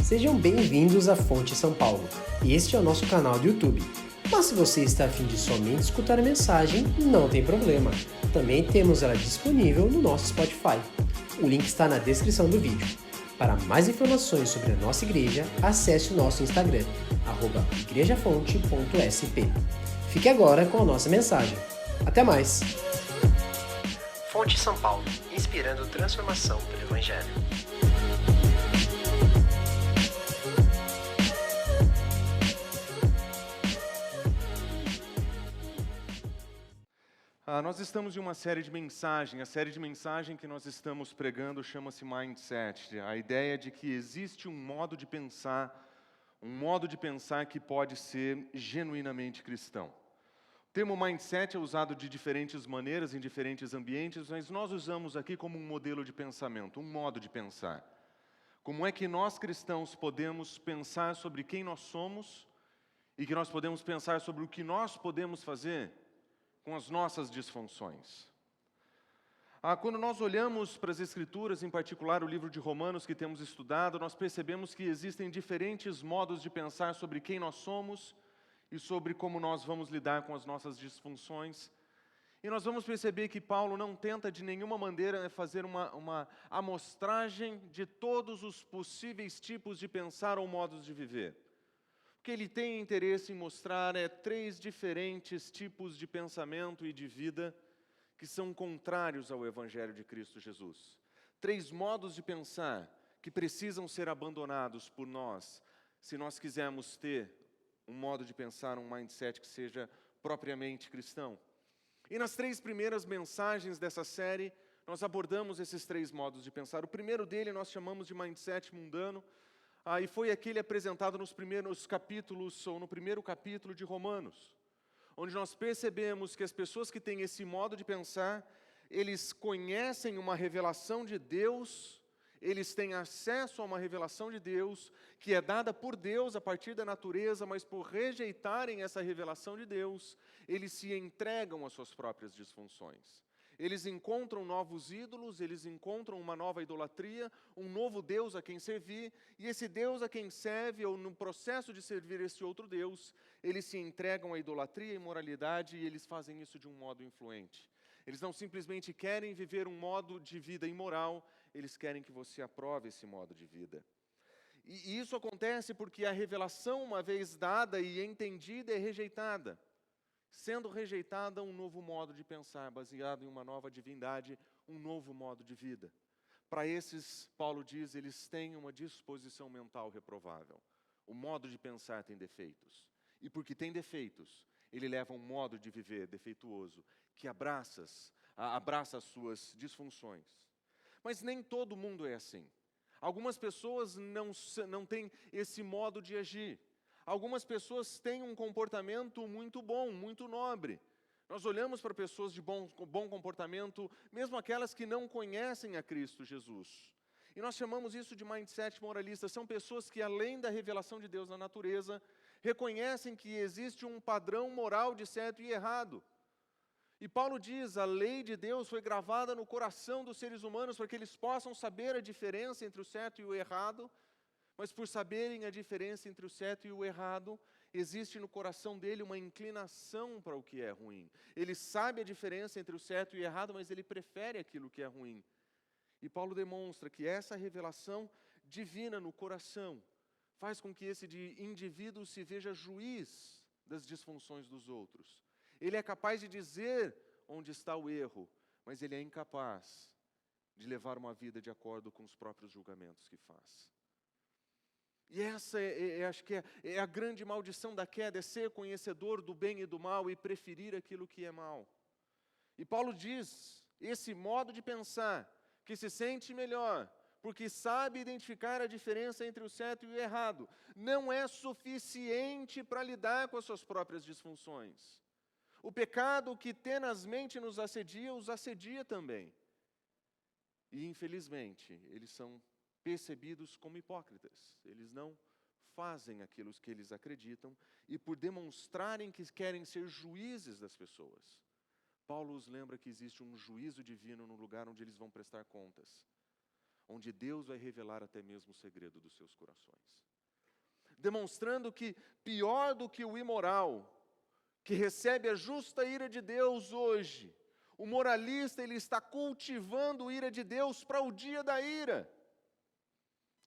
Sejam bem-vindos à Fonte São Paulo. Este é o nosso canal do YouTube. Mas se você está a fim de somente escutar a mensagem, não tem problema. Também temos ela disponível no nosso Spotify. O link está na descrição do vídeo. Para mais informações sobre a nossa igreja, acesse o nosso Instagram, @igrejafonte.sp. Fique agora com a nossa mensagem. Até mais! Fonte São Paulo, inspirando transformação pelo Evangelho. Nós estamos em uma série de mensagens. A série de mensagem que nós estamos pregando chama-se Mindset. A ideia de que existe um modo de pensar que pode ser genuinamente cristão. O termo Mindset é usado de diferentes maneiras, em diferentes ambientes, mas nós usamos aqui como um modelo de pensamento, um modo de pensar. Como é que nós cristãos podemos pensar sobre quem nós somos e que nós podemos pensar sobre o que nós podemos fazer com as nossas disfunções. Quando nós olhamos para as Escrituras, em particular o livro de Romanos que temos estudado, nós percebemos que existem diferentes modos de pensar sobre quem nós somos e sobre como nós vamos lidar com as nossas disfunções. E nós vamos perceber que Paulo não tenta de nenhuma maneira fazer uma amostragem de todos os possíveis tipos de pensar ou modos de viver. O que ele tem interesse em mostrar é 3 diferentes tipos de pensamento e de vida que são contrários ao Evangelho de Cristo Jesus. 3 modos de pensar que precisam ser abandonados por nós, se nós quisermos ter um modo de pensar, um mindset que seja propriamente cristão. E nas 3 primeiras mensagens dessa série, nós abordamos esses 3 modos de pensar. O primeiro dele nós chamamos de mindset mundano, e foi aquele apresentado nos primeiros capítulos, ou no primeiro capítulo de Romanos, onde nós percebemos que as pessoas que têm esse modo de pensar, eles conhecem uma revelação de Deus, eles têm acesso a uma revelação de Deus, que é dada por Deus a partir da natureza, mas por rejeitarem essa revelação de Deus, eles se entregam às suas próprias disfunções. Eles encontram novos ídolos, eles encontram uma nova idolatria, um novo Deus a quem servir, e esse Deus a quem serve, ou no processo de servir esse outro Deus, eles se entregam à idolatria e imoralidade, e eles fazem isso de um modo influente. Eles não simplesmente querem viver um modo de vida imoral, eles querem que você aprove esse modo de vida. E isso acontece porque a revelação, uma vez dada e entendida, é rejeitada. Sendo rejeitada, um novo modo de pensar, baseado em uma nova divindade, um novo modo de vida. Para esses, Paulo diz, eles têm uma disposição mental reprovável. O modo de pensar tem defeitos. E porque tem defeitos, ele leva um modo de viver defeituoso, que abraça as suas disfunções. Mas nem todo mundo é assim. Algumas pessoas não têm esse modo de agir. Algumas pessoas têm um comportamento muito bom, muito nobre. Nós olhamos para pessoas de bom comportamento, mesmo aquelas que não conhecem a Cristo Jesus. E nós chamamos isso de mindset moralista. São pessoas que, além da revelação de Deus na natureza, reconhecem que existe um padrão moral de certo e errado. E Paulo diz, a lei de Deus foi gravada no coração dos seres humanos para que eles possam saber a diferença entre o certo e o errado. Mas por saberem a diferença entre o certo e o errado, existe no coração dele uma inclinação para o que é ruim. Ele sabe a diferença entre o certo e o errado, mas ele prefere aquilo que é ruim. E Paulo demonstra que essa revelação divina no coração faz com que esse indivíduo se veja juiz das disfunções dos outros. Ele é capaz de dizer onde está o erro, mas ele é incapaz de levar uma vida de acordo com os próprios julgamentos que faz. E essa acho que é a grande maldição da queda, é ser conhecedor do bem e do mal e preferir aquilo que é mal. E Paulo diz, esse modo de pensar, que se sente melhor, porque sabe identificar a diferença entre o certo e o errado, não é suficiente para lidar com as suas próprias disfunções. O pecado que tenazmente nos assedia, os assedia também. E infelizmente, eles são percebidos como hipócritas. Eles não fazem aquilo que eles acreditam e por demonstrarem que querem ser juízes das pessoas, Paulo os lembra que existe um juízo divino no lugar onde eles vão prestar contas. onde Deus vai revelar até mesmo o segredo dos seus corações. Demonstrando que pior do que o imoral, que recebe a justa ira de Deus hoje, o moralista, ele está cultivando a ira de Deus para o dia da ira.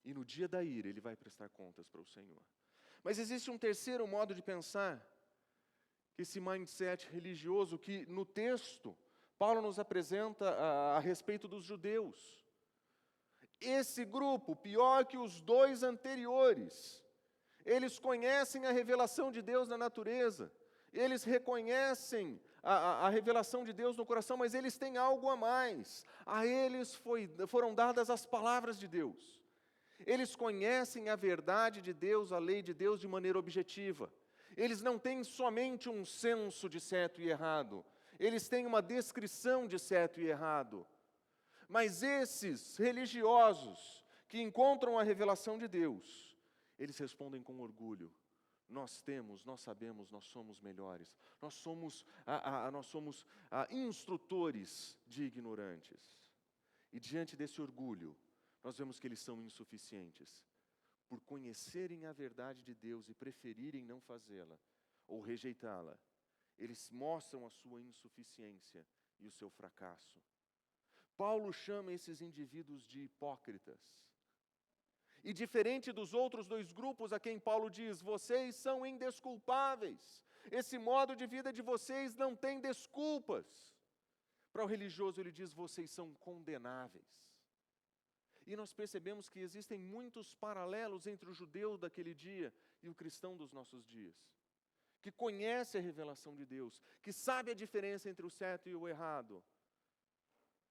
E no dia da ira, ele vai prestar contas para o Senhor. Mas existe um terceiro modo de pensar, que esse mindset religioso, que no texto, Paulo nos apresenta a respeito dos judeus. Esse grupo, pior que os dois anteriores, eles conhecem a revelação de Deus na natureza, eles reconhecem a revelação de Deus no coração, mas eles têm algo a mais. A eles foram dadas as palavras de Deus. Eles conhecem a verdade de Deus, a lei de Deus de maneira objetiva. Eles não têm somente um senso de certo e errado. Eles têm uma descrição de certo e errado. Mas esses religiosos que encontram a revelação de Deus, eles respondem com orgulho. Nós temos, nós sabemos, nós somos melhores. Nós somos instrutores de ignorantes. E diante desse orgulho, nós vemos que eles são insuficientes. Por conhecerem a verdade de Deus e preferirem não fazê-la, ou rejeitá-la, eles mostram a sua insuficiência e o seu fracasso. Paulo chama esses indivíduos de hipócritas. E diferente dos outros dois grupos a quem Paulo diz, vocês são indesculpáveis. Esse modo de vida de vocês não tem desculpas. Para o religioso ele diz, vocês são condenáveis. E nós percebemos que existem muitos paralelos entre o judeu daquele dia e o cristão dos nossos dias. Que conhece a revelação de Deus, que sabe a diferença entre o certo e o errado,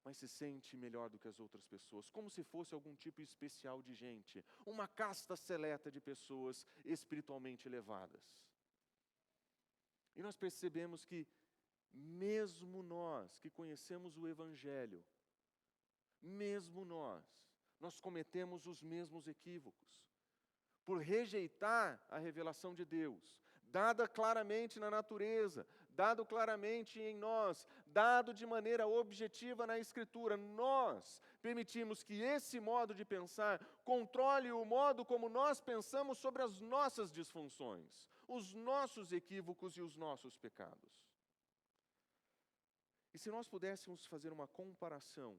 mas se sente melhor do que as outras pessoas, como se fosse algum tipo especial de gente, uma casta seleta de pessoas espiritualmente elevadas. E nós percebemos que, mesmo nós que conhecemos o Evangelho, mesmo nós cometemos os mesmos equívocos. Por rejeitar a revelação de Deus, dada claramente na natureza, dado claramente em nós, dado de maneira objetiva na Escritura, nós permitimos que esse modo de pensar controle o modo como nós pensamos sobre as nossas disfunções, os nossos equívocos e os nossos pecados. E se nós pudéssemos fazer uma comparação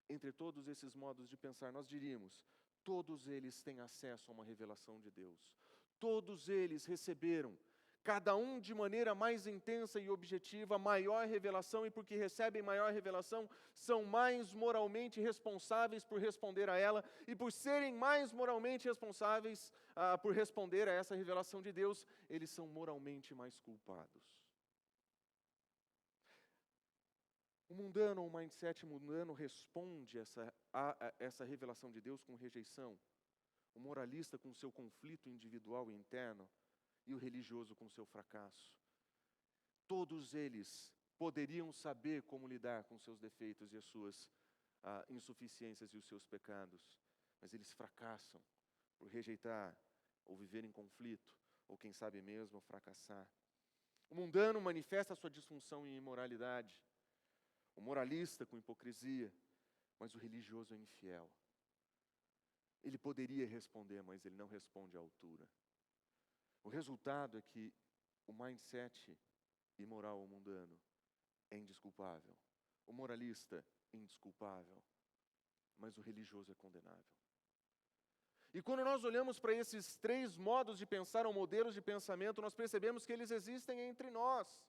entre todos esses modos de pensar, nós diríamos, todos eles têm acesso a uma revelação de Deus. Todos eles receberam, cada um de maneira mais intensa e objetiva, maior revelação, e porque recebem maior revelação, são mais moralmente responsáveis por responder a ela, e por serem mais moralmente responsáveis por responder a essa revelação de Deus, eles são moralmente mais culpados. O mundano, o mindset mundano responde a essa revelação de Deus com rejeição. O moralista com seu conflito individual e interno, e o religioso com seu fracasso. Todos eles poderiam saber como lidar com seus defeitos e as suas insuficiências e os seus pecados, mas eles fracassam por rejeitar ou viver em conflito, ou quem sabe mesmo fracassar. O mundano manifesta a sua disfunção e imoralidade, o moralista com hipocrisia, mas o religioso é infiel. Ele poderia responder, mas ele não responde à altura. O resultado é que o mindset imoral ou mundano é indesculpável. O moralista, indesculpável. Mas o religioso é condenável. E quando nós olhamos para esses três modos de pensar ou modelos de pensamento, nós percebemos que eles existem entre nós.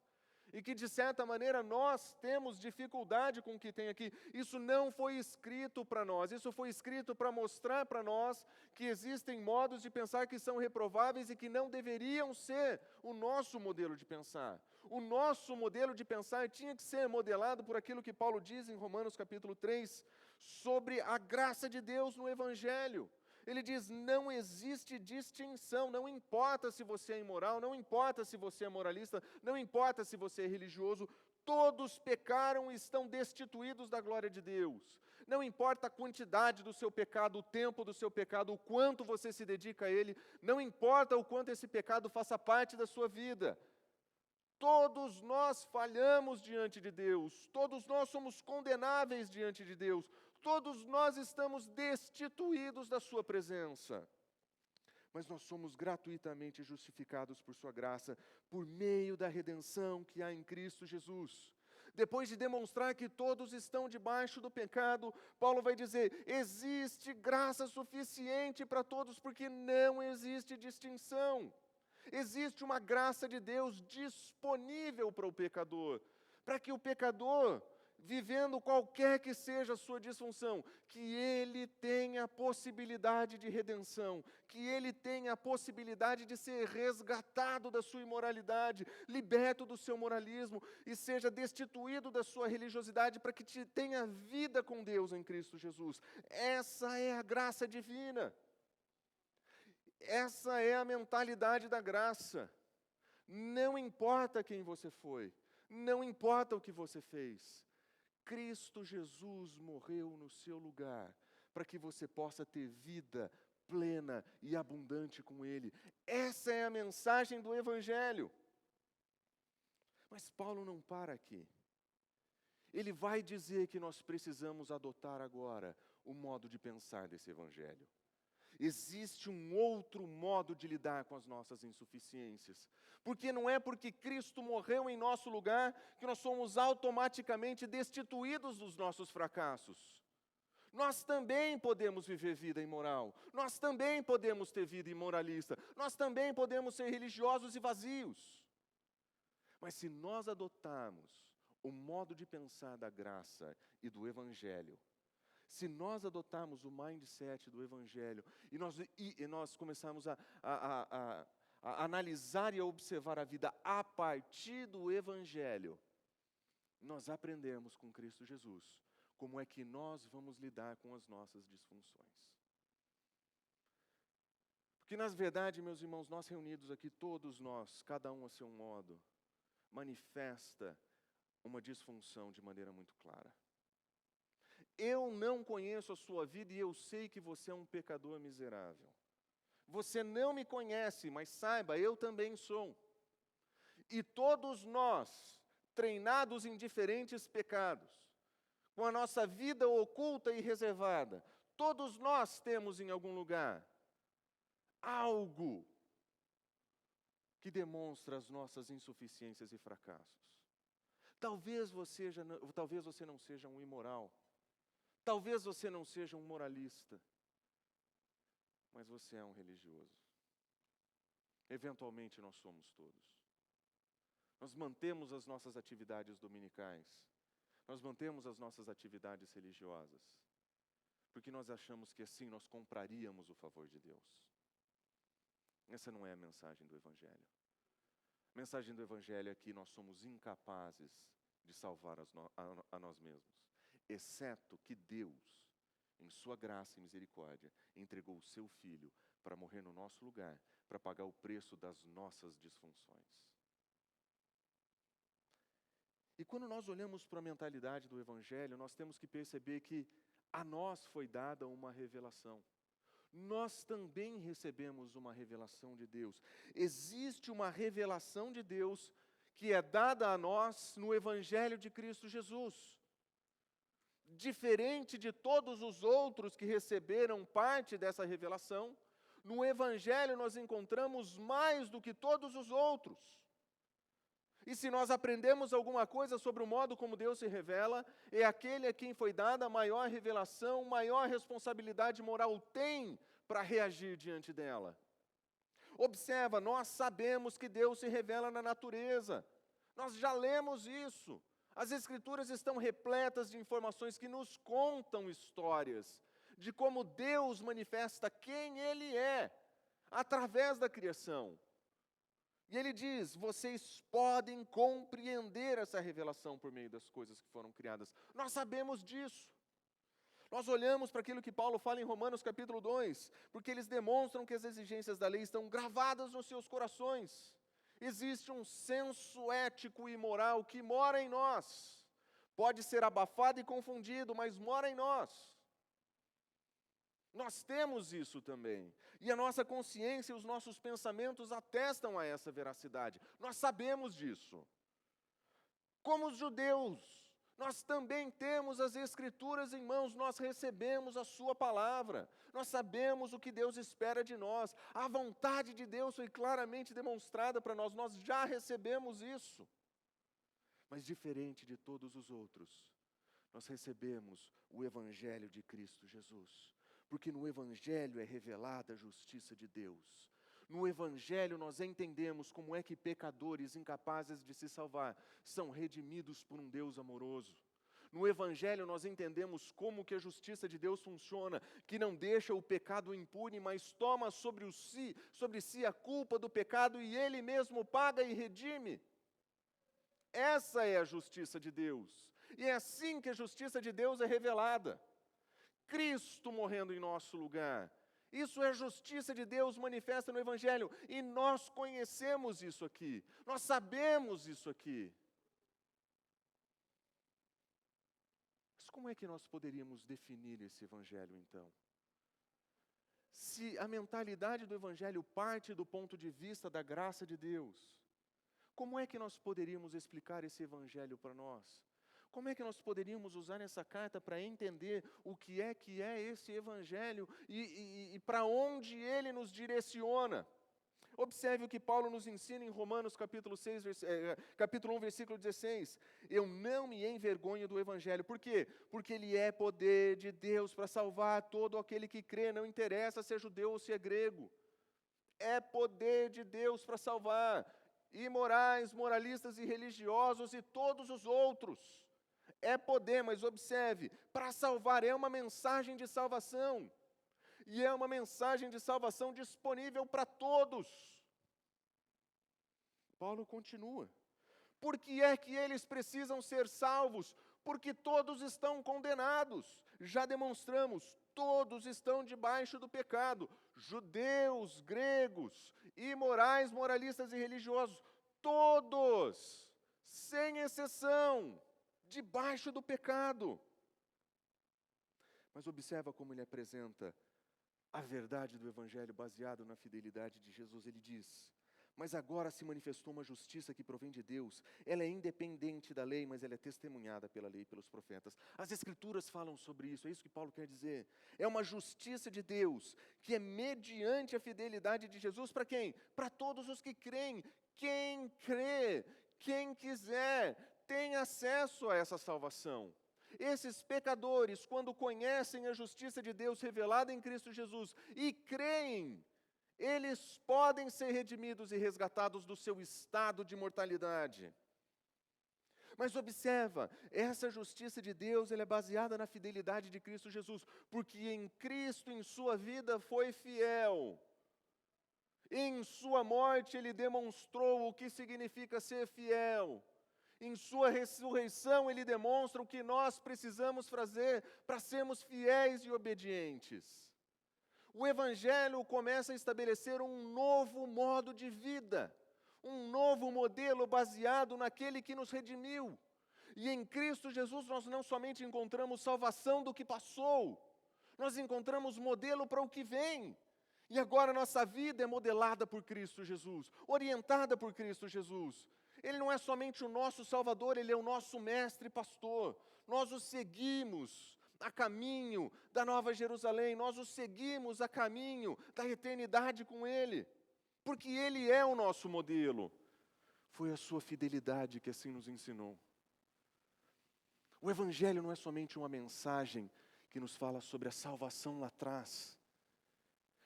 E que, de certa maneira, nós temos dificuldade com o que tem aqui. Isso não foi escrito para nós. Isso foi escrito para mostrar para nós que existem modos de pensar que são reprováveis e que não deveriam ser o nosso modelo de pensar. O nosso modelo de pensar tinha que ser modelado por aquilo que Paulo diz em Romanos capítulo 3, sobre a graça de Deus no Evangelho. Ele diz, não existe distinção, não importa se você é imoral, não importa se você é moralista, não importa se você é religioso, todos pecaram e estão destituídos da glória de Deus. Não importa a quantidade do seu pecado, o tempo do seu pecado, o quanto você se dedica a ele, não importa o quanto esse pecado faça parte da sua vida. Todos nós falhamos diante de Deus, todos nós somos condenáveis diante de Deus, Todos nós estamos destituídos da sua presença. Mas nós somos gratuitamente justificados por sua graça, por meio da redenção que há em Cristo Jesus. Depois de demonstrar que todos estão debaixo do pecado, Paulo vai dizer: existe graça suficiente para todos, porque não existe distinção. Existe uma graça de Deus disponível para o pecador, para que o pecador, vivendo qualquer que seja a sua disfunção, que ele tenha a possibilidade de redenção, que ele tenha a possibilidade de ser resgatado da sua imoralidade, liberto do seu moralismo e seja destituído da sua religiosidade para que tenha vida com Deus em Cristo Jesus. Essa é a graça divina. Essa é a mentalidade da graça. Não importa quem você foi, não importa o que você fez, Cristo Jesus morreu no seu lugar, para que você possa ter vida plena e abundante com Ele. Essa é a mensagem do Evangelho. Mas Paulo não para aqui. Ele vai dizer que nós precisamos adotar agora o modo de pensar desse Evangelho. Existe um outro modo de lidar com as nossas insuficiências. Porque não é porque Cristo morreu em nosso lugar que nós somos automaticamente destituídos dos nossos fracassos. Nós também podemos viver vida imoral. Nós também podemos ter vida imoralista. Nós também podemos ser religiosos e vazios. Mas se nós adotarmos o modo de pensar da graça e do Evangelho, se nós adotarmos o mindset do Evangelho e nós começarmos a analisar e a observar a vida a partir do Evangelho, nós aprendemos com Cristo Jesus como é que nós vamos lidar com as nossas disfunções. Porque, na verdade, meus irmãos, nós reunidos aqui, todos nós, cada um a seu modo, manifesta uma disfunção de maneira muito clara. Eu não conheço a sua vida e eu sei que você é um pecador miserável. Você não me conhece, mas saiba, eu também sou. E todos nós, treinados em diferentes pecados, com a nossa vida oculta e reservada, todos nós temos em algum lugar algo que demonstra as nossas insuficiências e fracassos. Talvez você não seja um imoral. Talvez você não seja um moralista, mas você é um religioso. Eventualmente nós somos todos. Nós mantemos as nossas atividades dominicais, nós mantemos as nossas atividades religiosas, porque nós achamos que assim nós compraríamos o favor de Deus. Essa não é a mensagem do Evangelho. A mensagem do Evangelho é que nós somos incapazes de salvar a nós mesmos, exceto que Deus, em sua graça e misericórdia, entregou o seu Filho para morrer no nosso lugar, para pagar o preço das nossas disfunções. E quando nós olhamos para a mentalidade do Evangelho, nós temos que perceber que a nós foi dada uma revelação. Nós também recebemos uma revelação de Deus. Existe uma revelação de Deus que é dada a nós no Evangelho de Cristo Jesus. Diferente de todos os outros que receberam parte dessa revelação, no Evangelho nós encontramos mais do que todos os outros. E se nós aprendemos alguma coisa sobre o modo como Deus se revela, é aquele a quem foi dada a maior revelação, maior responsabilidade moral tem para reagir diante dela. Observa, nós sabemos que Deus se revela na natureza. Nós já lemos isso. As Escrituras estão repletas de informações que nos contam histórias de como Deus manifesta quem Ele é através da criação. E Ele diz, vocês podem compreender essa revelação por meio das coisas que foram criadas. Nós sabemos disso. Nós olhamos para aquilo que Paulo fala em Romanos capítulo 2, porque eles demonstram que as exigências da lei estão gravadas nos seus corações. Existe um senso ético e moral que mora em nós. Pode ser abafado e confundido, mas mora em nós. Nós temos isso também. E a nossa consciência e os nossos pensamentos atestam a essa veracidade. Nós sabemos disso. Como os judeus, Nós também temos as Escrituras em mãos, nós recebemos a sua palavra, nós sabemos o que Deus espera de nós, a vontade de Deus foi claramente demonstrada para nós, nós já recebemos isso. Mas diferente de todos os outros, nós recebemos o Evangelho de Cristo Jesus, porque no Evangelho é revelada a justiça de Deus. No Evangelho nós entendemos como é que pecadores incapazes de se salvar são redimidos por um Deus amoroso. No Evangelho nós entendemos como que a justiça de Deus funciona, que não deixa o pecado impune, mas toma sobre si a culpa do pecado e Ele mesmo paga e redime. Essa é a justiça de Deus. E é assim que a justiça de Deus é revelada. Cristo morrendo em nosso lugar. Isso é a justiça de Deus manifesta no Evangelho. E nós conhecemos isso aqui. Nós sabemos isso aqui. Mas como é que nós poderíamos definir esse Evangelho, então? Se a mentalidade do Evangelho parte do ponto de vista da graça de Deus, como é que nós poderíamos explicar esse Evangelho para nós? Como é que nós poderíamos usar essa carta para entender o que é esse Evangelho e para onde ele nos direciona? Observe o que Paulo nos ensina em Romanos capítulo 1, versículo 16. Eu não me envergonho do Evangelho. Por quê? Porque ele é poder de Deus para salvar todo aquele que crê, não interessa se é judeu ou se é grego. É poder de Deus para salvar imorais, moralistas e religiosos e todos os outros. É poder, mas observe, para salvar é uma mensagem de salvação. E é uma mensagem de salvação disponível para todos. Paulo continua. Por que é que eles precisam ser salvos? Porque todos estão condenados. Já demonstramos, todos estão debaixo do pecado. Judeus, gregos, imorais, moralistas e religiosos. Todos, sem exceção, debaixo do pecado. Mas observa como ele apresenta a verdade do Evangelho baseado na fidelidade de Jesus. Ele diz: mas agora se manifestou uma justiça que provém de Deus. Ela é independente da lei, mas ela é testemunhada pela lei e pelos profetas. As Escrituras falam sobre isso, é isso que Paulo quer dizer. É uma justiça de Deus, que é mediante a fidelidade de Jesus para quem? Para todos os que creem. Quem crê, quem quiser, tem acesso a essa salvação. Esses pecadores, quando conhecem a justiça de Deus revelada em Cristo Jesus e creem, eles podem ser redimidos e resgatados do seu estado de mortalidade. Mas observa, essa justiça de Deus ela é baseada na fidelidade de Cristo Jesus, porque em Cristo, em sua vida, foi fiel. Em sua morte, ele demonstrou o que significa ser fiel. Em sua ressurreição, ele demonstra o que nós precisamos fazer para sermos fiéis e obedientes. O Evangelho começa a estabelecer um novo modo de vida, um novo modelo baseado naquele que nos redimiu. E em Cristo Jesus nós não somente encontramos salvação do que passou, nós encontramos modelo para o que vem. E agora nossa vida é modelada por Cristo Jesus, orientada por Cristo Jesus. Ele não é somente o nosso Salvador, Ele é o nosso mestre e pastor. Nós o seguimos a caminho da Nova Jerusalém, nós o seguimos a caminho da eternidade com Ele, porque Ele é o nosso modelo. Foi a sua fidelidade que assim nos ensinou. O Evangelho não é somente uma mensagem que nos fala sobre a salvação lá atrás.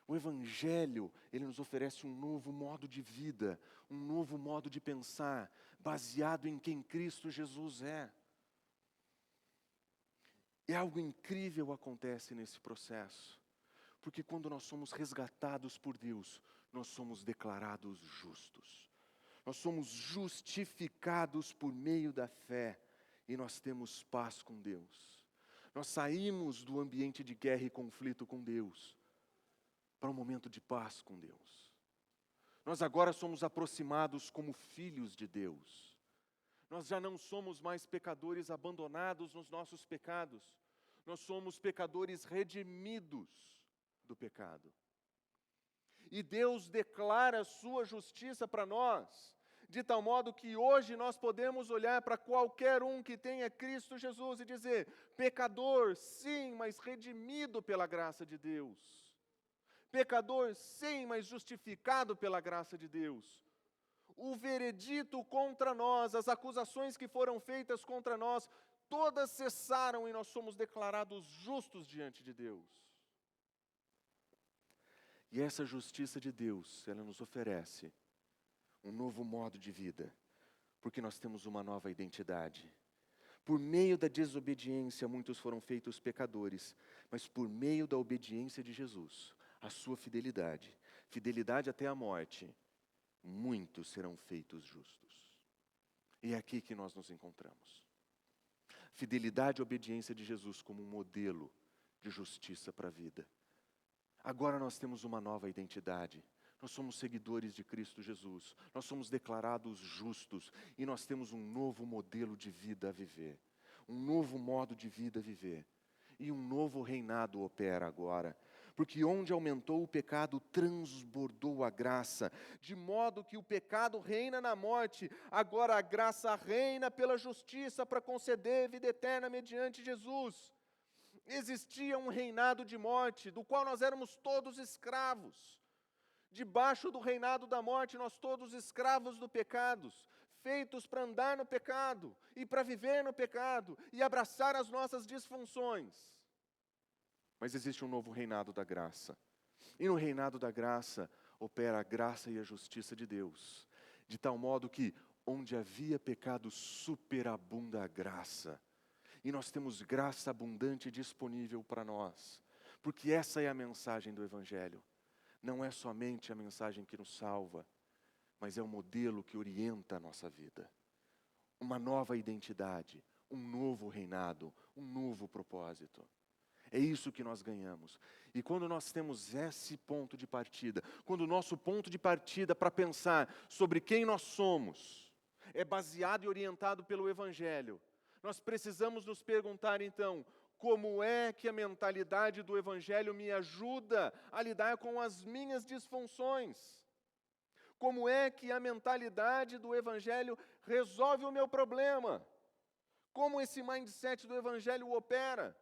O Evangelho, ele nos oferece um novo modo de vida, um novo modo de pensar, baseado em quem Cristo Jesus é. E algo incrível acontece nesse processo, porque quando nós somos resgatados por Deus, nós somos declarados justos. Nós somos justificados por meio da fé e nós temos paz com Deus. Nós saímos do ambiente de guerra e conflito com Deus para um momento de paz com Deus. Nós agora somos aproximados como filhos de Deus. Nós já não somos mais pecadores abandonados nos nossos pecados. Nós somos pecadores redimidos do pecado. E Deus declara a sua justiça para nós. De tal modo que hoje nós podemos olhar para qualquer um que tenha Cristo Jesus e dizer: pecador, sim, mas redimido pela graça de Deus. Pecador, sim, mas justificado pela graça de Deus. O veredito contra nós, as acusações que foram feitas contra nós, todas cessaram e nós somos declarados justos diante de Deus. E essa justiça de Deus, ela nos oferece um novo modo de vida, porque nós temos uma nova identidade. Por meio da desobediência, muitos foram feitos pecadores, mas por meio da obediência de Jesus, a sua fidelidade, fidelidade até a morte, muitos serão feitos justos. E é aqui que nós nos encontramos. Fidelidade e obediência de Jesus como um modelo de justiça para a vida. Agora nós temos uma nova identidade. Nós somos seguidores de Cristo Jesus. Nós somos declarados justos. E nós temos um novo modelo de vida a viver. Um novo modo de vida a viver. E um novo reinado opera agora. Porque onde aumentou o pecado, transbordou a graça. De modo que o pecado reina na morte. Agora a graça reina pela justiça para conceder vida eterna mediante Jesus. Existia um reinado de morte, do qual nós éramos todos escravos. Debaixo do reinado da morte, nós todos escravos do pecado, feitos para andar no pecado, e para viver no pecado, e abraçar as nossas disfunções. Mas existe um novo reinado da graça. E no reinado da graça, opera a graça e a justiça de Deus. De tal modo que, onde havia pecado, superabunda a graça. E nós temos graça abundante disponível para nós. Porque essa é a mensagem do Evangelho. Não é somente a mensagem que nos salva, mas é o modelo que orienta a nossa vida. Uma nova identidade, um novo reinado, um novo propósito. É isso que nós ganhamos. E quando nós temos esse ponto de partida, quando o nosso ponto de partida para pensar sobre quem nós somos é baseado e orientado pelo Evangelho, nós precisamos nos perguntar então, como é que a mentalidade do Evangelho me ajuda a lidar com as minhas disfunções? Como é que a mentalidade do Evangelho resolve o meu problema? Como esse mindset do Evangelho opera?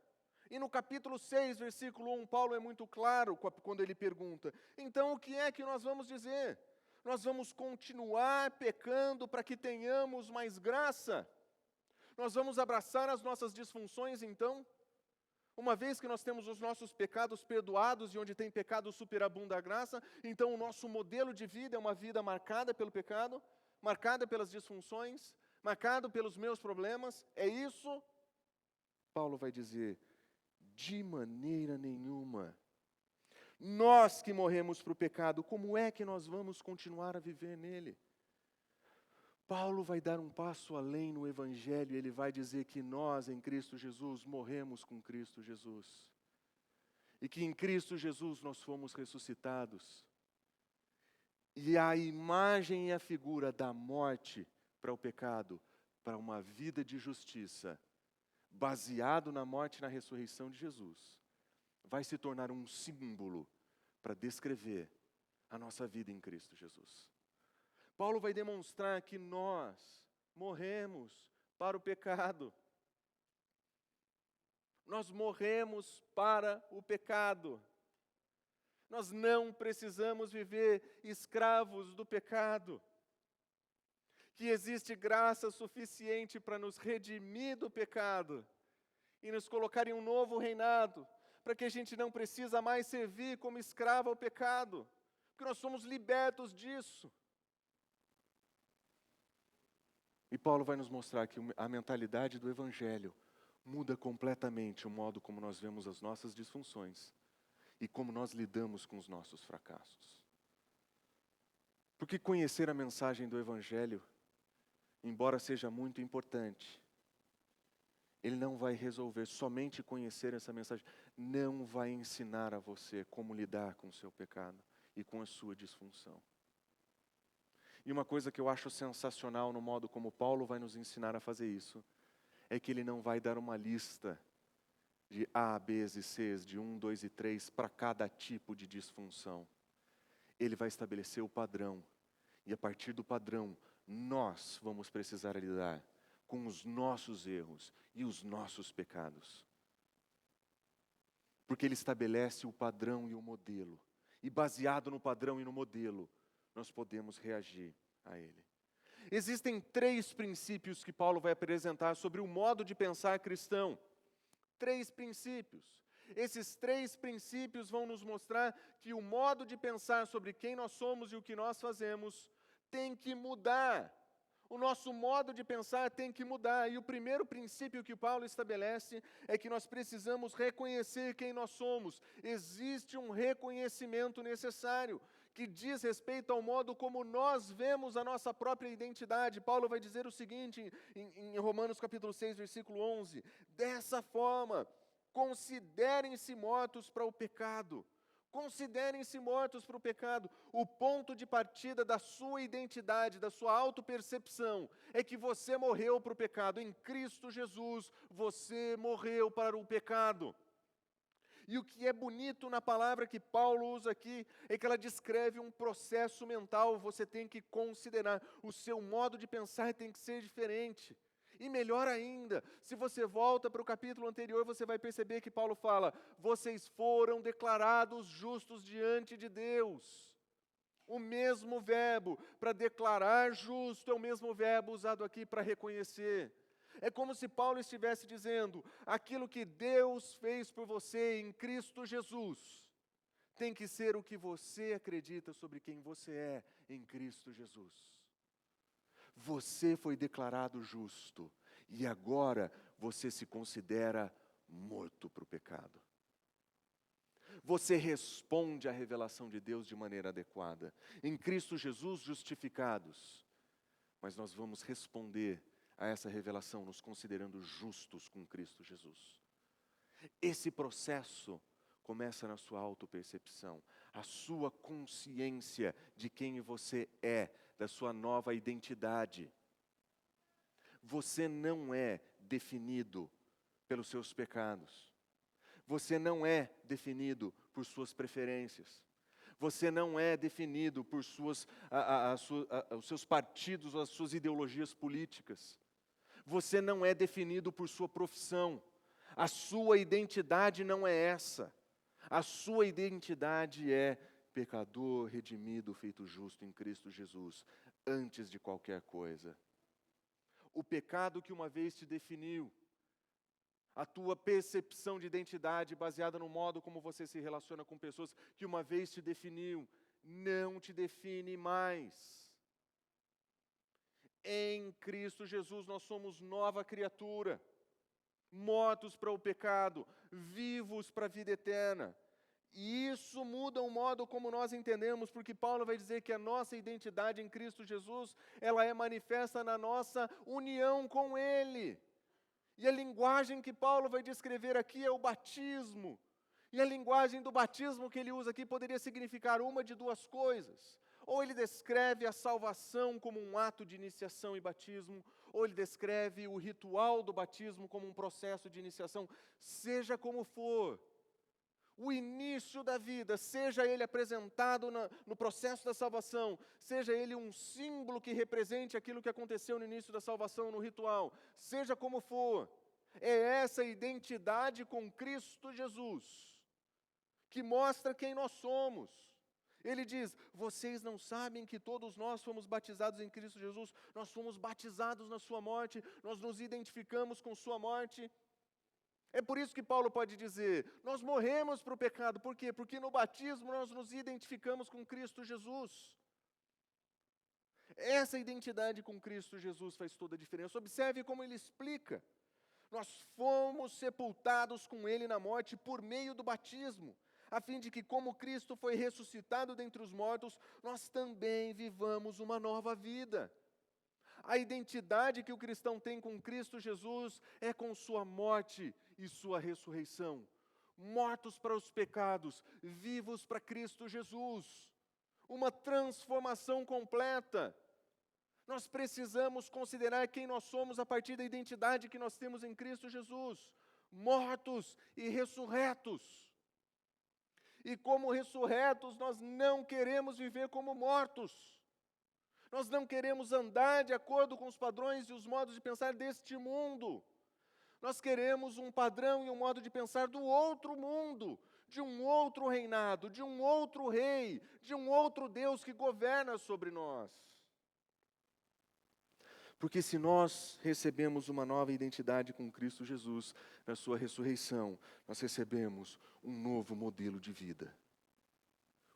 E no capítulo 6, versículo 1, Paulo é muito claro quando ele pergunta: então o que é que nós vamos dizer? Nós vamos continuar pecando para que tenhamos mais graça? Nós vamos abraçar as nossas disfunções então? Uma vez que nós temos os nossos pecados perdoados e onde tem pecado superabunda a graça, então o nosso modelo de vida é uma vida marcada pelo pecado, marcada pelas disfunções, marcada pelos meus problemas, é isso? Paulo vai dizer, de maneira nenhuma. Nós que morremos para o pecado, como é que nós vamos continuar a viver nele? Paulo vai dar um passo além no Evangelho, ele vai dizer que nós em Cristo Jesus morremos com Cristo Jesus. E que em Cristo Jesus nós fomos ressuscitados. E a imagem e a figura da morte para o pecado, para uma vida de justiça, baseado na morte e na ressurreição de Jesus, vai se tornar um símbolo para descrever a nossa vida em Cristo Jesus. Paulo vai demonstrar que nós morremos para o pecado. Nós morremos para o pecado. Nós não precisamos viver escravos do pecado. Que existe graça suficiente para nos redimir do pecado e nos colocar em um novo reinado, para que a gente não precisa mais servir como escravo ao pecado, porque nós somos libertos disso. E Paulo vai nos mostrar que a mentalidade do Evangelho muda completamente o modo como nós vemos as nossas disfunções e como nós lidamos com os nossos fracassos. Porque conhecer a mensagem do Evangelho, embora seja muito importante, ele não vai resolver, somente conhecer essa mensagem, não vai ensinar a você como lidar com o seu pecado e com a sua disfunção. E uma coisa que eu acho sensacional no modo como Paulo vai nos ensinar a fazer isso, é que ele não vai dar uma lista de A, Bs e Cs, de 1, 2 e 3, para cada tipo de disfunção. Ele vai estabelecer o padrão. E a partir do padrão, nós vamos precisar lidar com os nossos erros e os nossos pecados. Porque Ele estabelece o padrão e o modelo. E baseado no padrão e no modelo, nós podemos reagir a Ele. Existem 3 princípios que Paulo vai apresentar sobre o modo de pensar cristão. 3 princípios. Esses 3 princípios vão nos mostrar que o modo de pensar sobre quem nós somos e o que nós fazemos tem que mudar. O nosso modo de pensar tem que mudar. E o primeiro princípio que Paulo estabelece é que nós precisamos reconhecer quem nós somos. Existe um reconhecimento necessário que diz respeito ao modo como nós vemos a nossa própria identidade. Paulo vai dizer o seguinte em Romanos capítulo 6, versículo 11. Dessa forma, considerem-se mortos para o pecado. Considerem-se mortos para o pecado. O ponto de partida da sua identidade, da sua autopercepção, é que você morreu para o pecado. Em Cristo Jesus, você morreu para o pecado. E o que é bonito na palavra que Paulo usa aqui, é que ela descreve um processo mental. Você tem que considerar, o seu modo de pensar tem que ser diferente. E melhor ainda, se você volta para o capítulo anterior, você vai perceber que Paulo fala: vocês foram declarados justos diante de Deus. O mesmo verbo para declarar justo é o mesmo verbo usado aqui para reconhecer. É como se Paulo estivesse dizendo: aquilo que Deus fez por você em Cristo Jesus tem que ser o que você acredita sobre quem você é em Cristo Jesus. Você foi declarado justo e agora você se considera morto para o pecado. Você responde à revelação de Deus de maneira adequada. Em Cristo Jesus, justificados. Mas nós vamos responder a essa revelação nos considerando justos com Cristo Jesus. Esse processo começa na sua autopercepção, a sua consciência de quem você é, da sua nova identidade. Você não é definido pelos seus pecados. Você não é definido por suas preferências. Você não é definido por os seus partidos ou as suas ideologias políticas. Você não é definido por sua profissão. A sua identidade não é essa. A sua identidade é pecador, redimido, feito justo em Cristo Jesus, antes de qualquer coisa. O pecado que uma vez te definiu, a tua percepção de identidade baseada no modo como você se relaciona com pessoas que uma vez te definiu, não te define mais. Em Cristo Jesus nós somos nova criatura, mortos para o pecado, vivos para a vida eterna. E isso muda o modo como nós entendemos, porque Paulo vai dizer que a nossa identidade em Cristo Jesus, ela é manifesta na nossa união com Ele. E a linguagem que Paulo vai descrever aqui é o batismo. E a linguagem do batismo que ele usa aqui poderia significar uma de 2 coisas. Ou ele descreve a salvação como um ato de iniciação e batismo, ou ele descreve o ritual do batismo como um processo de iniciação. Seja como for, o início da vida, seja ele apresentado no processo da salvação, seja ele um símbolo que represente aquilo que aconteceu no início da salvação, no ritual, seja como for, é essa identidade com Cristo Jesus que mostra quem nós somos. Ele diz: vocês não sabem que todos nós fomos batizados em Cristo Jesus, nós fomos batizados na sua morte, nós nos identificamos com sua morte. É por isso que Paulo pode dizer, nós morremos para o pecado. Por quê? Porque no batismo nós nos identificamos com Cristo Jesus. Essa identidade com Cristo Jesus faz toda a diferença. Observe como ele explica. Nós fomos sepultados com Ele na morte por meio do batismo, a fim de que, como Cristo foi ressuscitado dentre os mortos, nós também vivamos uma nova vida. A identidade que o cristão tem com Cristo Jesus é com sua morte e sua ressurreição. Mortos para os pecados, vivos para Cristo Jesus. Uma transformação completa. Nós precisamos considerar quem nós somos a partir da identidade que nós temos em Cristo Jesus. Mortos e ressurretos. E como ressurretos, nós não queremos viver como mortos. Nós não queremos andar de acordo com os padrões e os modos de pensar deste mundo. Nós queremos um padrão e um modo de pensar do outro mundo, de um outro reinado, de um outro rei, de um outro Deus que governa sobre nós. Porque se nós recebemos uma nova identidade com Cristo Jesus, na sua ressurreição, nós recebemos um novo modelo de vida,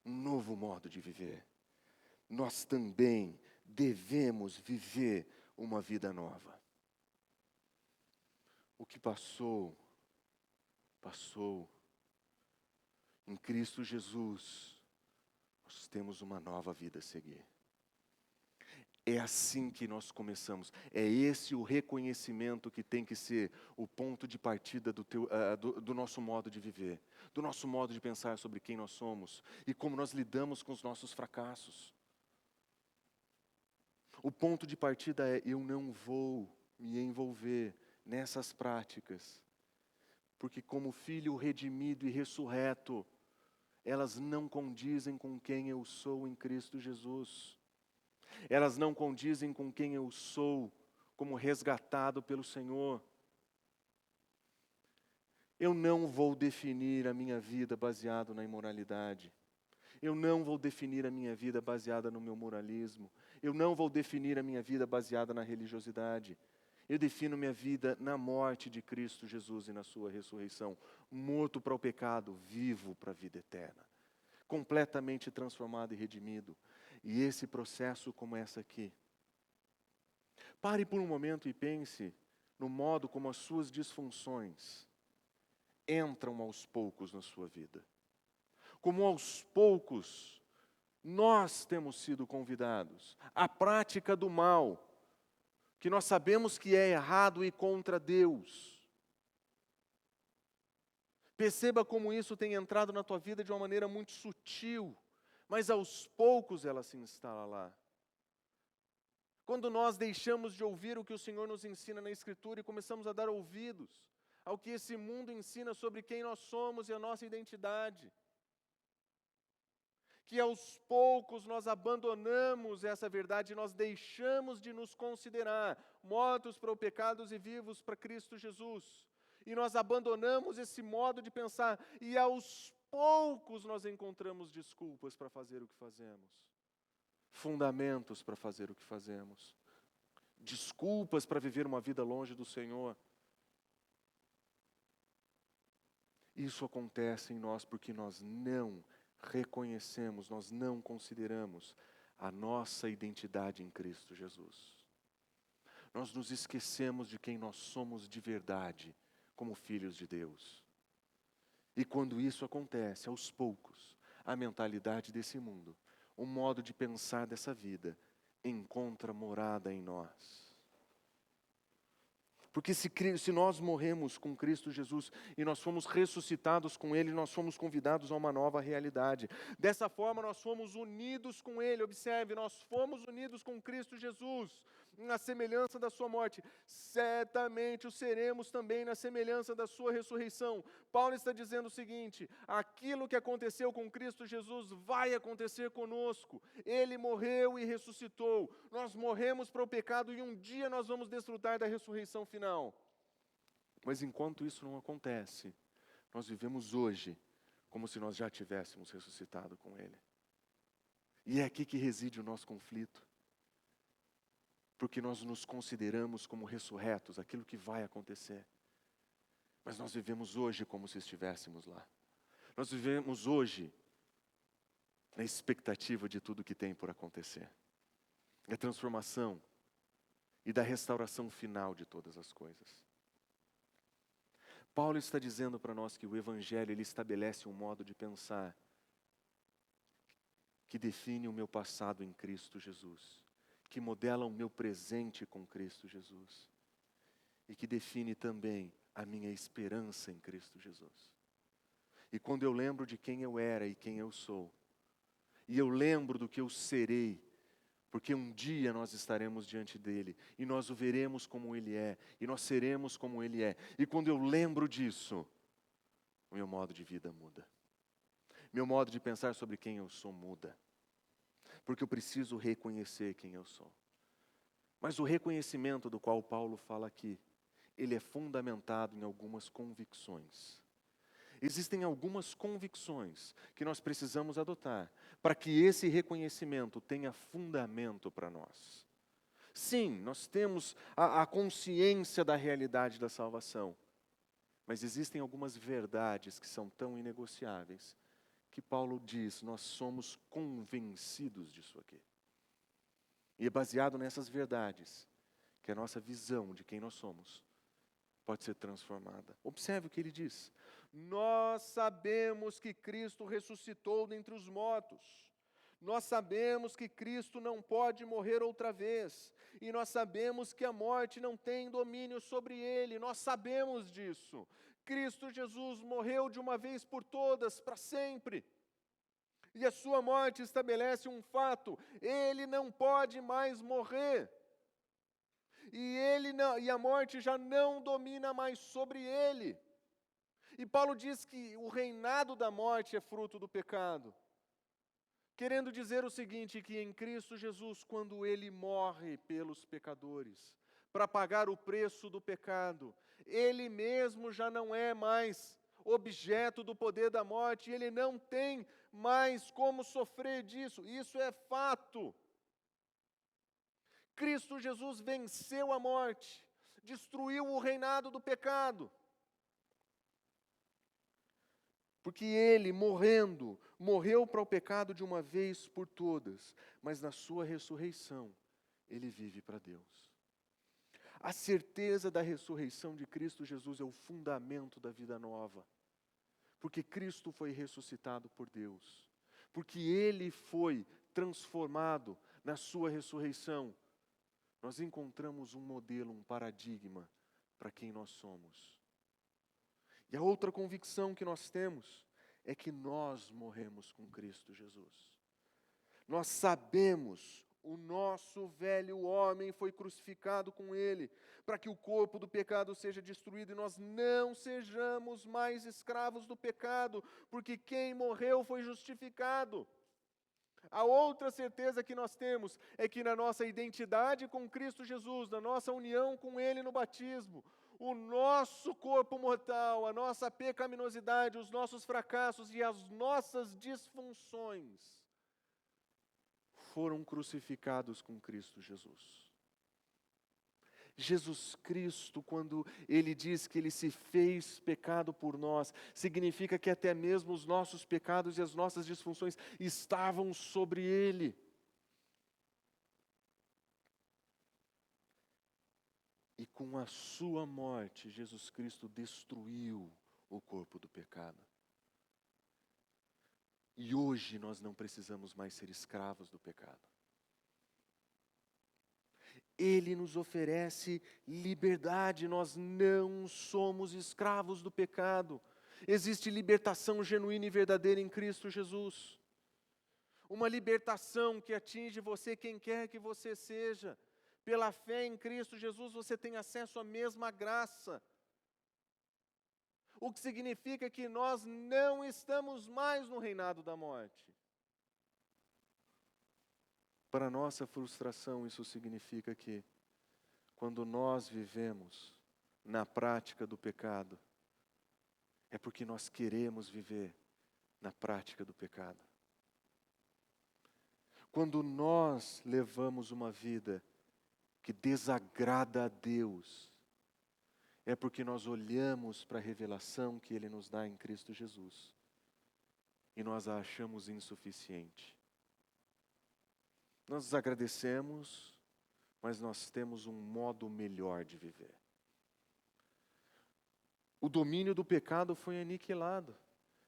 um novo modo de viver. Nós também devemos viver uma vida nova. O que passou, passou. Em Cristo Jesus, nós temos uma nova vida a seguir. É assim que nós começamos. É esse o reconhecimento que tem que ser o ponto de partida do nosso modo de viver, do nosso modo de pensar sobre quem nós somos e como nós lidamos com os nossos fracassos. O ponto de partida é: eu não vou me envolver nessas práticas, porque como filho redimido e ressurreto, elas não condizem com quem eu sou em Cristo Jesus. Elas não condizem com quem eu sou como resgatado pelo Senhor. Eu não vou definir a minha vida baseado na imoralidade. Eu não vou definir a minha vida baseada no meu moralismo. Eu não vou definir a minha vida baseada na religiosidade. Eu defino minha vida na morte de Cristo Jesus e na sua ressurreição. Morto para o pecado, vivo para a vida eterna. Completamente transformado e redimido. E esse processo começa aqui. Pare por um momento e pense no modo como as suas disfunções entram aos poucos na sua vida. Como aos poucos nós temos sido convidados à prática do mal, que nós sabemos que é errado e contra Deus. Perceba como isso tem entrado na tua vida de uma maneira muito sutil, mas aos poucos ela se instala lá. Quando nós deixamos de ouvir o que o Senhor nos ensina na Escritura e começamos a dar ouvidos ao que esse mundo ensina sobre quem nós somos e a nossa identidade. Que aos poucos nós abandonamos essa verdade, nós deixamos de nos considerar mortos para o pecado e vivos para Cristo Jesus. E nós abandonamos esse modo de pensar e aos poucos nós encontramos desculpas para fazer o que fazemos. Fundamentos para fazer o que fazemos. Desculpas para viver uma vida longe do Senhor. Isso acontece em nós porque nós não reconhecemos, nós não consideramos a nossa identidade em Cristo Jesus. Nós nos esquecemos de quem nós somos de verdade, como filhos de Deus. E quando isso acontece, aos poucos, a mentalidade desse mundo, o modo de pensar dessa vida, encontra morada em nós. Porque se nós morremos com Cristo Jesus e nós fomos ressuscitados com Ele, nós fomos convidados a uma nova realidade. Dessa forma nós fomos unidos com Ele, observe, nós fomos unidos com Cristo Jesus, na semelhança da sua morte. Certamente o seremos também na semelhança da sua ressurreição. Paulo está dizendo o seguinte: aquilo que aconteceu com Cristo Jesus vai acontecer conosco. Ele morreu e ressuscitou. Nós morremos para o pecado e um dia nós vamos desfrutar da ressurreição final. Mas enquanto isso não acontece, nós vivemos hoje como se nós já tivéssemos ressuscitado com Ele. E é aqui que reside o nosso conflito. Porque nós nos consideramos como ressurretos, aquilo que vai acontecer. Mas nós vivemos hoje como se estivéssemos lá. Nós vivemos hoje na expectativa de tudo que tem por acontecer. Da transformação e da restauração final de todas as coisas. Paulo está dizendo para nós que o Evangelho ele estabelece um modo de pensar que define o meu passado em Cristo Jesus, que modela o meu presente com Cristo Jesus e que define também a minha esperança em Cristo Jesus. E quando eu lembro de quem eu era e quem eu sou, e eu lembro do que eu serei, porque um dia nós estaremos diante dele, e nós o veremos como ele é, e nós seremos como ele é, e quando eu lembro disso, o meu modo de vida muda. Meu modo de pensar sobre quem eu sou muda. porque eu preciso reconhecer quem eu sou. Mas o reconhecimento do qual Paulo fala aqui, ele é fundamentado em algumas convicções. Existem algumas convicções que nós precisamos adotar para que esse reconhecimento tenha fundamento para nós. Sim, nós temos a consciência da realidade da salvação, mas existem algumas verdades que são tão inegociáveis que Paulo diz, nós somos convencidos disso aqui. E é baseado nessas verdades que a nossa visão de quem nós somos pode ser transformada. Observe o que ele diz. Nós sabemos que Cristo ressuscitou dentre os mortos. Nós sabemos que Cristo não pode morrer outra vez. E nós sabemos que a morte não tem domínio sobre ele. Nós sabemos disso. Cristo Jesus morreu de uma vez por todas, para sempre. E a sua morte estabelece um fato: ele não pode mais morrer. E a morte já não domina mais sobre ele. E Paulo diz que o reinado da morte é fruto do pecado. Querendo dizer o seguinte, que em Cristo Jesus, quando ele morre pelos pecadores, para pagar o preço do pecado, ele mesmo já não é mais objeto do poder da morte, ele não tem mais como sofrer disso, isso é fato. Cristo Jesus venceu a morte, destruiu o reinado do pecado. Porque ele, morrendo, morreu para o pecado de uma vez por todas, mas na sua ressurreição, ele vive para Deus. A certeza da ressurreição de Cristo Jesus é o fundamento da vida nova. Porque Cristo foi ressuscitado por Deus. Porque ele foi transformado na sua ressurreição. Nós encontramos um modelo, um paradigma para quem nós somos. E a outra convicção que nós temos é que nós morremos com Cristo Jesus. Nós sabemos, o nosso velho homem foi crucificado com ele, para que o corpo do pecado seja destruído e nós não sejamos mais escravos do pecado, porque quem morreu foi justificado. A outra certeza que nós temos é que na nossa identidade com Cristo Jesus, na nossa união com ele no batismo, o nosso corpo mortal, a nossa pecaminosidade, os nossos fracassos e as nossas disfunções foram crucificados com Cristo Jesus. Jesus Cristo, quando ele diz que ele se fez pecado por nós, significa que até mesmo os nossos pecados e as nossas disfunções estavam sobre ele. E com a sua morte, Jesus Cristo destruiu o corpo do pecado. E hoje nós não precisamos mais ser escravos do pecado. Ele nos oferece liberdade, nós não somos escravos do pecado. Existe libertação genuína e verdadeira em Cristo Jesus. Uma libertação que atinge você, quem quer que você seja. Pela fé em Cristo Jesus, você tem acesso à mesma graça. O que significa que nós não estamos mais no reinado da morte. Para nossa frustração, isso significa que, quando nós vivemos na prática do pecado, é porque nós queremos viver na prática do pecado. Quando nós levamos uma vida que desagrada a Deus, é porque nós olhamos para a revelação que Ele nos dá em Cristo Jesus e nós a achamos insuficiente. Nós agradecemos, mas nós temos um modo melhor de viver. O domínio do pecado foi aniquilado,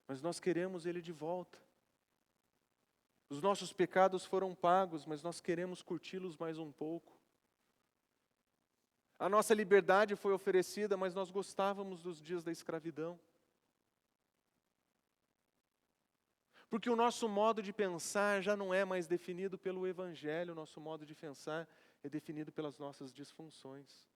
mas nós queremos ele de volta. Os nossos pecados foram pagos, mas nós queremos curti-los mais um pouco. A nossa liberdade foi oferecida, mas nós gostávamos dos dias da escravidão. Porque o nosso modo de pensar já não é mais definido pelo Evangelho, o nosso modo de pensar é definido pelas nossas disfunções.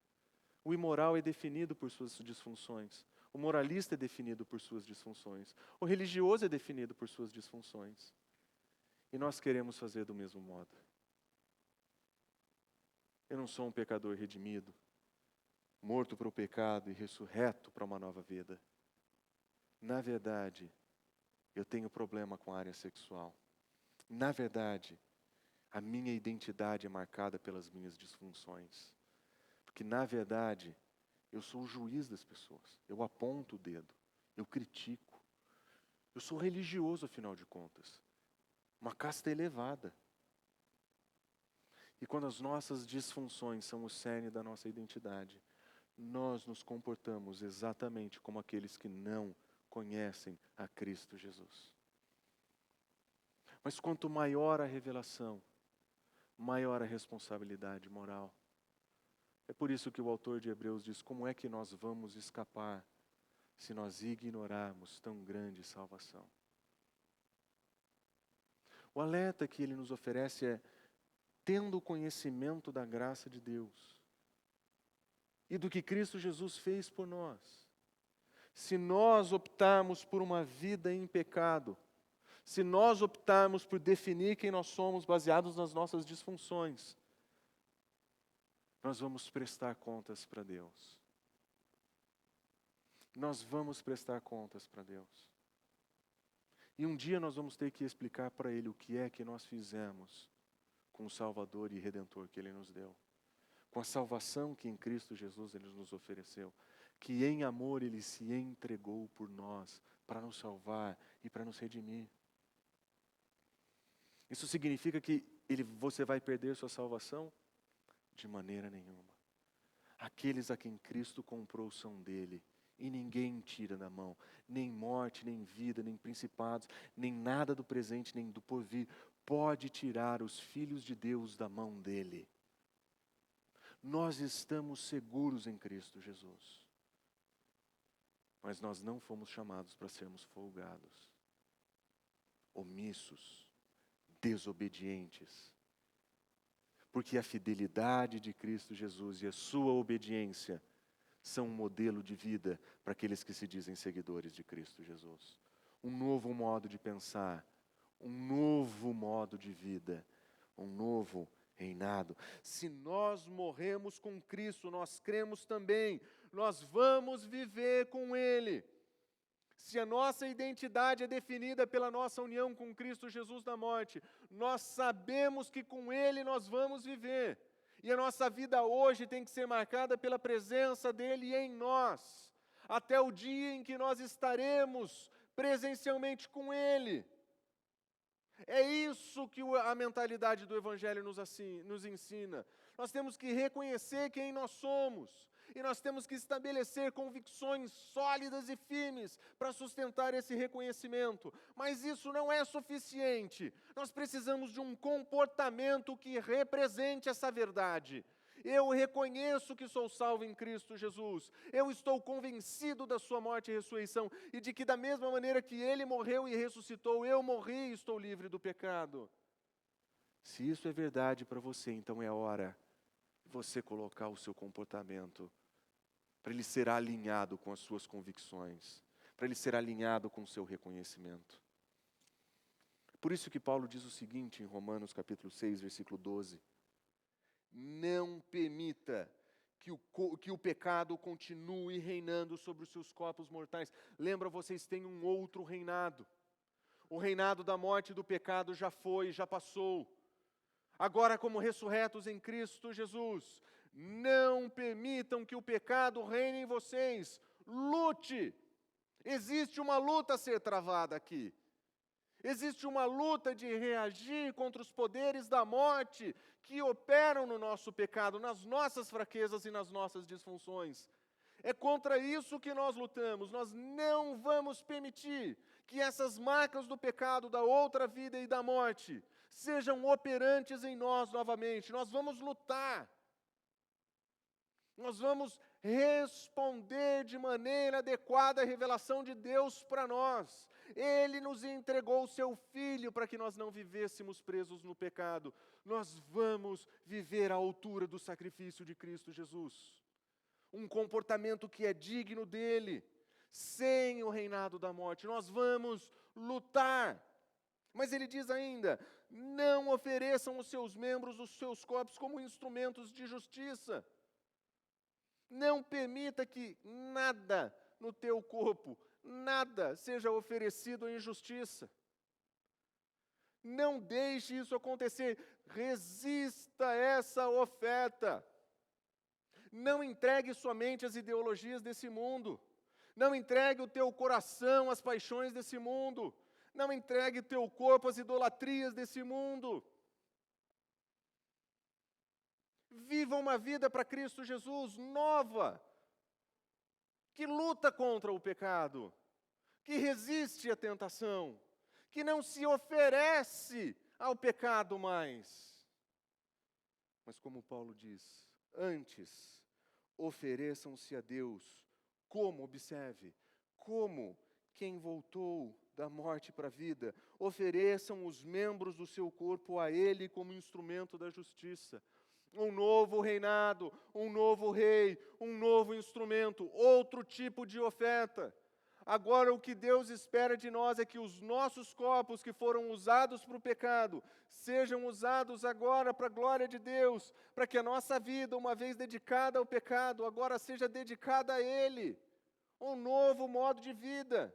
O imoral é definido por suas disfunções. O moralista é definido por suas disfunções. O religioso é definido por suas disfunções. E nós queremos fazer do mesmo modo. Eu não sou um pecador redimido, morto para o pecado e ressurreto para uma nova vida. Na verdade, eu tenho problema com a área sexual. Na verdade, a minha identidade é marcada pelas minhas disfunções. Porque, na verdade, eu sou o juiz das pessoas. Eu aponto o dedo, eu critico. Eu sou religioso, afinal de contas. Uma casta elevada. E quando as nossas disfunções são o cerne da nossa identidade, nós nos comportamos exatamente como aqueles que não conhecem a Cristo Jesus. Mas quanto maior a revelação, maior a responsabilidade moral. É por isso que o autor de Hebreus diz: como é que nós vamos escapar se nós ignorarmos tão grande salvação? O alerta que ele nos oferece é: tendo o conhecimento da graça de Deus e do que Cristo Jesus fez por nós, se nós optarmos por uma vida em pecado, se nós optarmos por definir quem nós somos baseados nas nossas disfunções, nós vamos prestar contas para Deus. Nós vamos prestar contas para Deus. E um dia nós vamos ter que explicar para Ele o que é que nós fizemos com o Salvador e Redentor que Ele nos deu. Com a salvação que em Cristo Jesus Ele nos ofereceu. Que em amor Ele se entregou por nós, para nos salvar e para nos redimir. Isso significa que você vai perder sua salvação? De maneira nenhuma. Aqueles a quem Cristo comprou são dele, e ninguém tira da mão, nem morte, nem vida, nem principados, nem nada do presente, nem do porvir, pode tirar os filhos de Deus da mão dele. Nós estamos seguros em Cristo Jesus, mas nós não fomos chamados para sermos folgados, omissos, desobedientes. Porque a fidelidade de Cristo Jesus e a sua obediência são um modelo de vida para aqueles que se dizem seguidores de Cristo Jesus. Um novo modo de pensar, um novo modo de vida, um novo reinado. Se nós morremos com Cristo, nós cremos também, nós vamos viver com Ele. Se a nossa identidade é definida pela nossa união com Cristo Jesus na morte, nós sabemos que com Ele nós vamos viver. E a nossa vida hoje tem que ser marcada pela presença dEle em nós, até o dia em que nós estaremos presencialmente com Ele. É isso que a mentalidade do Evangelho nos ensina. Nós temos que reconhecer quem nós somos. E nós temos que estabelecer convicções sólidas e firmes para sustentar esse reconhecimento. Mas isso não é suficiente. Nós precisamos de um comportamento que represente essa verdade. Eu reconheço que sou salvo em Cristo Jesus. Eu estou convencido da sua morte e ressurreição e de que da mesma maneira que Ele morreu e ressuscitou, eu morri e estou livre do pecado. Se isso é verdade para você, então é hora de você colocar o seu comportamento para ele ser alinhado com as suas convicções, para ele ser alinhado com o seu reconhecimento. Por isso que Paulo diz o seguinte em Romanos capítulo 6, versículo 12. Não permita que o pecado continue reinando sobre os seus corpos mortais. Lembra, vocês têm um outro reinado. O reinado da morte e do pecado já foi, já passou. Agora, como ressurretos em Cristo Jesus, não permitam que o pecado reine em vocês. Lute. Existe uma luta a ser travada aqui. Existe uma luta de reagir contra os poderes da morte que operam no nosso pecado, nas nossas fraquezas e nas nossas disfunções. É contra isso que nós lutamos. Nós não vamos permitir que essas marcas do pecado, da outra vida e da morte sejam operantes em nós novamente. Nós vamos lutar. Nós vamos responder de maneira adequada à revelação de Deus para nós. Ele nos entregou o seu Filho para que nós não vivêssemos presos no pecado. Nós vamos viver à altura do sacrifício de Cristo Jesus. Um comportamento que é digno dele, sem o reinado da morte. Nós vamos lutar. Mas ele diz ainda: não ofereçam os seus membros, os seus corpos, como instrumentos de justiça. Não permita que nada no teu corpo, nada seja oferecido em injustiça. Não deixe isso acontecer. Resista a essa oferta. Não entregue sua mente às ideologias desse mundo. Não entregue o teu coração às paixões desse mundo. Não entregue o teu corpo às idolatrias desse mundo. Viva uma vida para Cristo Jesus nova, que luta contra o pecado, que resiste à tentação, que não se oferece ao pecado mais. Mas como Paulo diz, antes, ofereçam-se a Deus, como, observe, como quem voltou da morte para a vida, ofereçam os membros do seu corpo a Ele como instrumento da justiça. Um novo reinado, um novo rei, um novo instrumento, outro tipo de oferta. Agora o que Deus espera de nós é que os nossos corpos que foram usados para o pecado, sejam usados agora para a glória de Deus, para que a nossa vida, uma vez dedicada ao pecado, agora seja dedicada a Ele. Um novo modo de vida.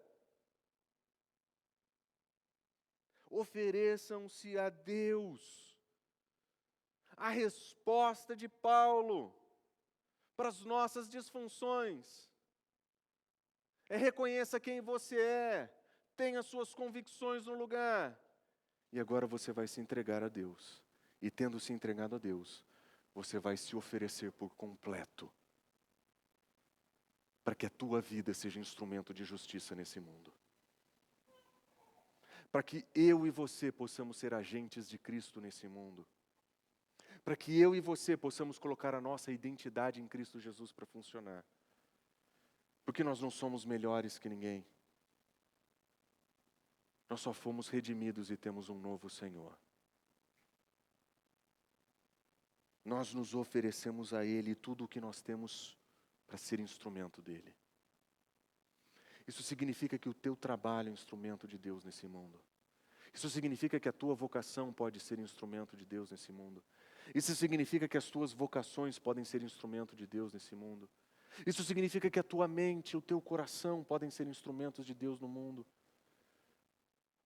Ofereçam-se a Deus. A resposta de Paulo para as nossas disfunções é: reconheça quem você é, tenha suas convicções no lugar, e agora você vai se entregar a Deus. E tendo se entregado a Deus, você vai se oferecer por completo, para que a tua vida seja instrumento de justiça nesse mundo. Para que eu e você possamos ser agentes de Cristo nesse mundo. Para que eu e você possamos colocar a nossa identidade em Cristo Jesus para funcionar. Porque nós não somos melhores que ninguém. Nós só fomos redimidos e temos um novo Senhor. Nós nos oferecemos a Ele tudo o que nós temos para ser instrumento dEle. Isso significa que o teu trabalho é instrumento de Deus nesse mundo. Isso significa que a tua vocação pode ser instrumento de Deus nesse mundo. Isso significa que as tuas vocações podem ser instrumento de Deus nesse mundo. Isso significa que a tua mente, o teu coração podem ser instrumentos de Deus no mundo.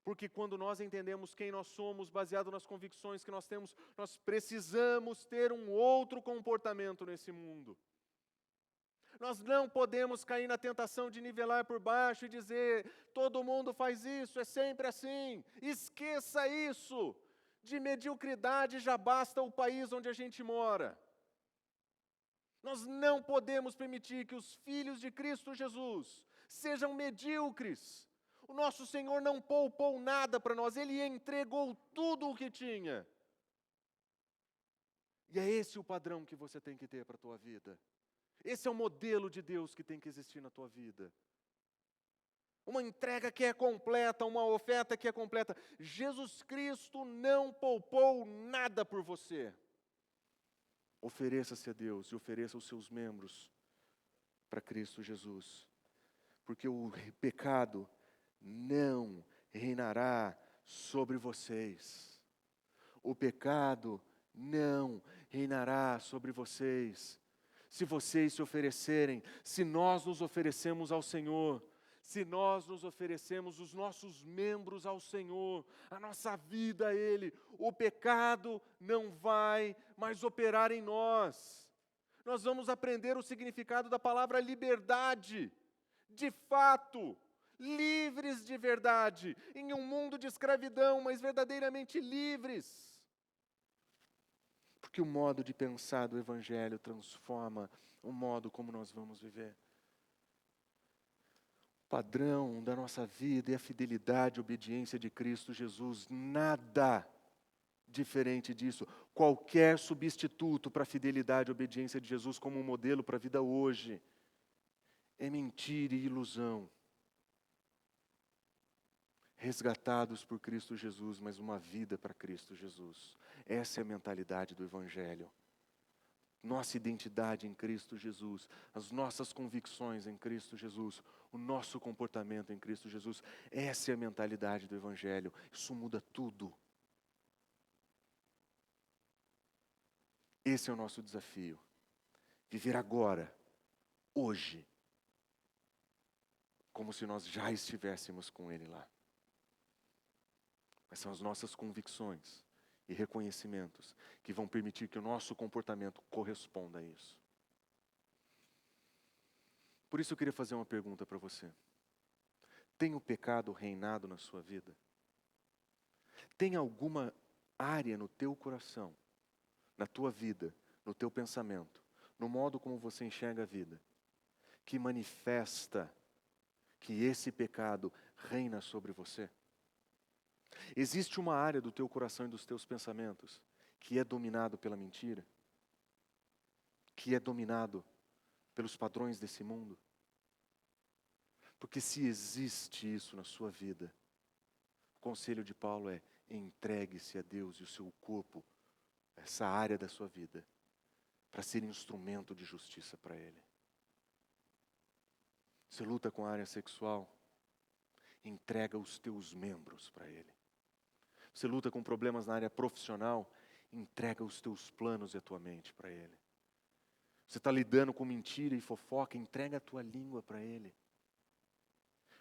Porque quando nós entendemos quem nós somos, baseado nas convicções que nós temos, nós precisamos ter um outro comportamento nesse mundo. Nós não podemos cair na tentação de nivelar por baixo e dizer: todo mundo faz isso, é sempre assim. Esqueça isso. De mediocridade já basta o país onde a gente mora. Nós não podemos permitir que os filhos de Cristo Jesus sejam medíocres. O nosso Senhor não poupou nada para nós, Ele entregou tudo o que tinha. E é esse o padrão que você tem que ter para a tua vida. Esse é o modelo de Deus que tem que existir na tua vida. Uma entrega que é completa, uma oferta que é completa. Jesus Cristo não poupou nada por você. Ofereça-se a Deus e ofereça os seus membros para Cristo Jesus. Porque o pecado não reinará sobre vocês. O pecado não reinará sobre vocês. Se vocês se oferecerem, se nós nos oferecemos ao Senhor, se nós nos oferecemos os nossos membros ao Senhor, a nossa vida a Ele, o pecado não vai mais operar em nós. Nós vamos aprender o significado da palavra liberdade, de fato, livres de verdade, em um mundo de escravidão, mas verdadeiramente livres. Porque o modo de pensar do Evangelho transforma o modo como nós vamos viver. O padrão da nossa vida é a fidelidade e obediência de Cristo Jesus. Nada diferente disso. Qualquer substituto para a fidelidade e obediência de Jesus como um modelo para a vida hoje é mentira e ilusão. Resgatados por Cristo Jesus, mas uma vida para Cristo Jesus. Essa é a mentalidade do Evangelho. nossa identidade em Cristo Jesus, as nossas convicções em Cristo Jesus, o nosso comportamento em Cristo Jesus. Essa é a mentalidade do Evangelho. Isso muda tudo. Esse é o nosso desafio. Viver agora, hoje, como se nós já estivéssemos com Ele lá. Mas são as nossas convicções e reconhecimentos que vão permitir que o nosso comportamento corresponda a isso. Por isso eu queria fazer uma pergunta para você. Tem o pecado reinado na sua vida? Tem alguma área no teu coração, na tua vida, no teu pensamento, no modo como você enxerga a vida, que manifesta que esse pecado reina sobre você? Existe uma área do teu coração e dos teus pensamentos que é dominado pela mentira? Que é dominado pelos padrões desse mundo? Porque se existe isso na sua vida, o conselho de Paulo é: entregue-se a Deus e o seu corpo, essa área da sua vida, para ser instrumento de justiça para Ele. Você luta com a área sexual, entrega os teus membros para Ele. Você luta com problemas na área profissional, entrega os teus planos e a tua mente para Ele. Você está lidando com mentira e fofoca, entrega a tua língua para Ele.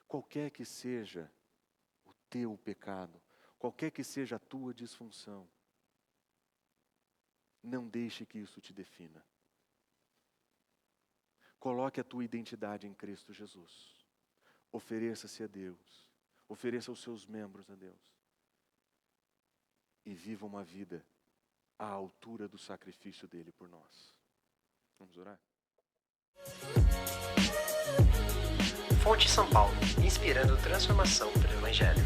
Qualquer que seja o teu pecado, qualquer que seja a tua disfunção, não deixe que isso te defina. Coloque a tua identidade em Cristo Jesus. Ofereça-se a Deus. Ofereça os seus membros a Deus. E viva uma vida à altura do sacrifício dele por nós. Vamos orar? Fonte São Paulo, inspirando transformação pelo Evangelho.